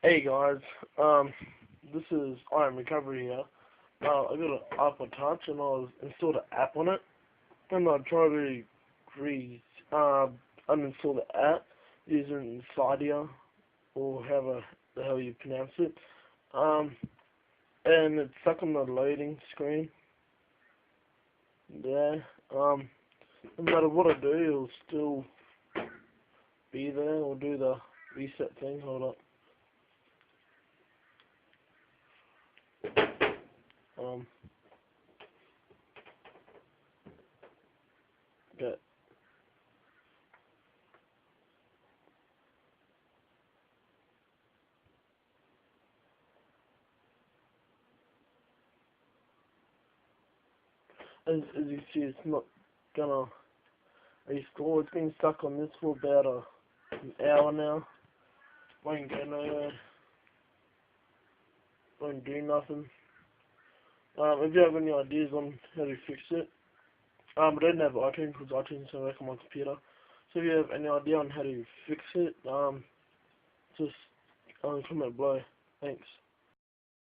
Hey guys, this is I Am Recovery here. I got an iPod Touch and I installed an app on it, and I tried to uninstall the app using Cydia or however the hell you pronounce it. Um, and it's stuck on the loading screen. Yeah. No matter what I do, it'll still be there. Or do the reset thing. Hold up. Um, okay. As you see, it's not gonna restore. It's been stuck on this for about an hour now. Won't go nowhere. Won't do nothing. If you have any ideas on how to fix it, I don't have iTunes because iTunes doesn't work on my computer. So if you have any idea on how to fix it, just comment below. Thanks.